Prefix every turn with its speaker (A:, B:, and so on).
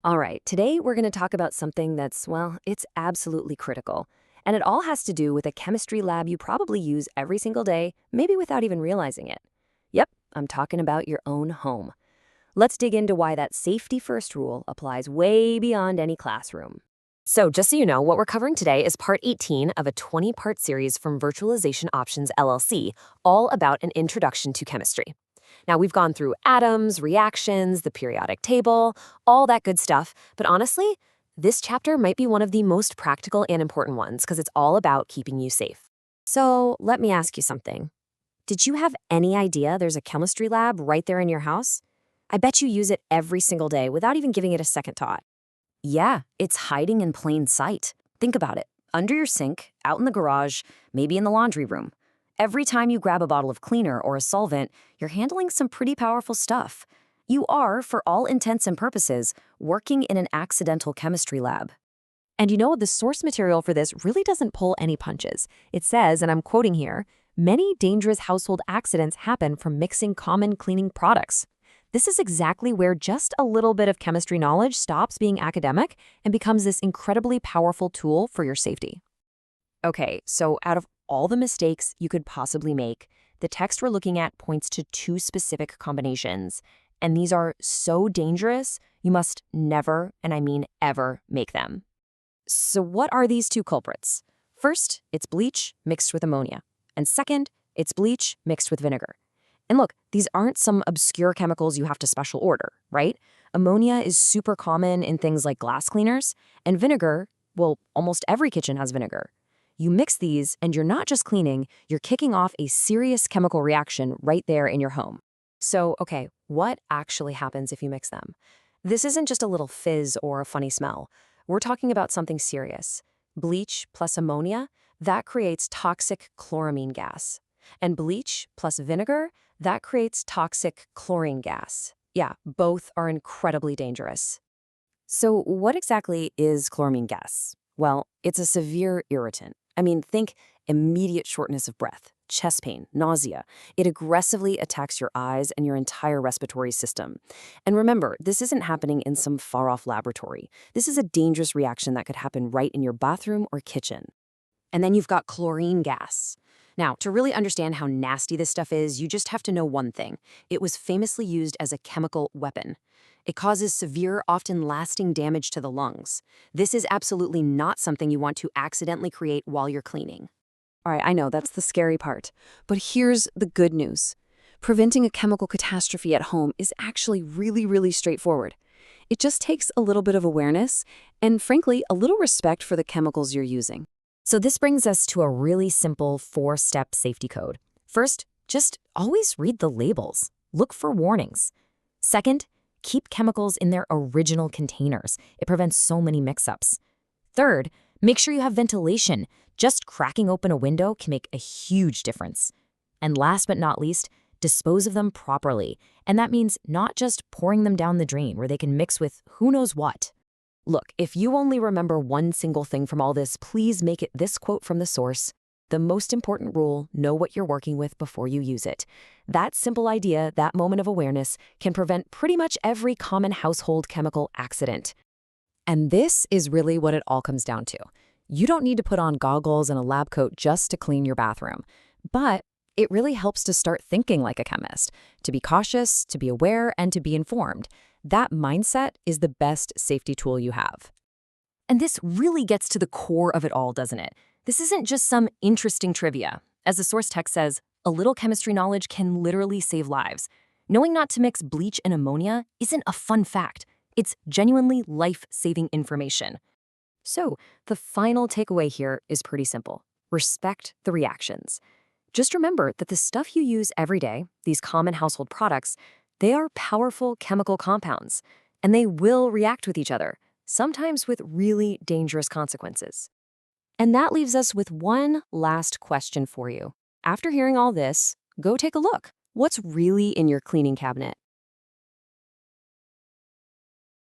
A: All right, today we're going to talk about something that's, well, it's absolutely critical. And it all has to do with a chemistry lab you probably use every single day, maybe without even realizing it. Yep, I'm talking about your own home. Let's dig into why that safety first rule applies way beyond any classroom. So, just so you know, what we're covering today is part 18 of a 20-part series from Virtualization Options LLC, all about an introduction to chemistry. Now, we've gone through atoms, reactions, the periodic table, all that good stuff, but honestly, this chapter might be one of the most practical and important ones because it's all about keeping you safe. So, let me ask you something. Did you have any idea there's a chemistry lab right there in your house? I bet you use it every single day without even giving it a second thought. Yeah, it's hiding in plain sight. Think about it. Under your sink, out in the garage, maybe in the laundry room. Every time you grab a bottle of cleaner or a solvent, you're handling some pretty powerful stuff. You are, for all intents and purposes, working in an accidental chemistry lab.
B: And the source material for this really doesn't pull any punches. It says, and I'm quoting here, many dangerous household accidents happen from mixing common cleaning products. This is exactly where just a little bit of chemistry knowledge stops being academic and becomes this incredibly powerful tool for your safety. Okay, so out of all the mistakes you could possibly make, the text we're looking at points to two specific combinations. And these are so dangerous, you must never, and I mean ever, make them. So what are these two culprits? First, it's bleach mixed with ammonia. And second, it's bleach mixed with vinegar. And look, these aren't some obscure chemicals you have to special order, right? Ammonia is super common in things like glass cleaners, and vinegar, well, almost every kitchen has vinegar. You mix these, and you're not just cleaning, you're kicking off a serious chemical reaction right there in your home. So, okay, what actually happens if you mix them? This isn't just a little fizz or a funny smell. We're talking about something serious. Bleach plus ammonia, that creates toxic chloramine gas. And bleach plus vinegar, that creates toxic chlorine gas. Yeah, both are incredibly dangerous. So what exactly is chloramine gas? Well, it's a severe irritant. I mean, think immediate shortness of breath, chest pain, nausea. It aggressively attacks your eyes and your entire respiratory system. And remember, this isn't happening in some far-off laboratory. This is a dangerous reaction that could happen right in your bathroom or kitchen. And then you've got chlorine gas. Now, to really understand how nasty this stuff is, you just have to know one thing. It was famously used as a chemical weapon. It causes severe, often lasting damage to the lungs. This is absolutely not something you want to accidentally create while you're cleaning. All right, I know that's the scary part, but here's the good news. Preventing a chemical catastrophe at home is actually really straightforward. It just takes a little bit of awareness and, frankly, a little respect for the chemicals you're using. So this brings us to a really simple 4-step safety code. First, just always read the labels. Look for warnings. Second, keep chemicals in their original containers. It prevents so many mix-ups. Third, make sure you have ventilation. Just cracking open a window can make a huge difference. And last but not least, dispose of them properly. And that means not just pouring them down the drain where they can mix with who knows what. Look, if you only remember one single thing from all this, please make it this quote from the source. The most important rule, know what you're working with before you use it. That simple idea, that moment of awareness, can prevent pretty much every common household chemical accident. And this is really what it all comes down to. You don't need to put on goggles and a lab coat just to clean your bathroom. But it really helps to start thinking like a chemist, to be cautious, to be aware, and to be informed. That mindset is the best safety tool you have. And this really gets to the core of it all, doesn't it? This isn't just some interesting trivia. As the source text says, a little chemistry knowledge can literally save lives. Knowing not to mix bleach and ammonia isn't a fun fact. It's genuinely life-saving information. So, the final takeaway here is pretty simple. Respect the reactions. Just remember that the stuff you use every day, these common household products, they are powerful chemical compounds, and they will react with each other, sometimes with really dangerous consequences. And that leaves us with one last question for you. After hearing all this, go take a look. What's really in your cleaning cabinet?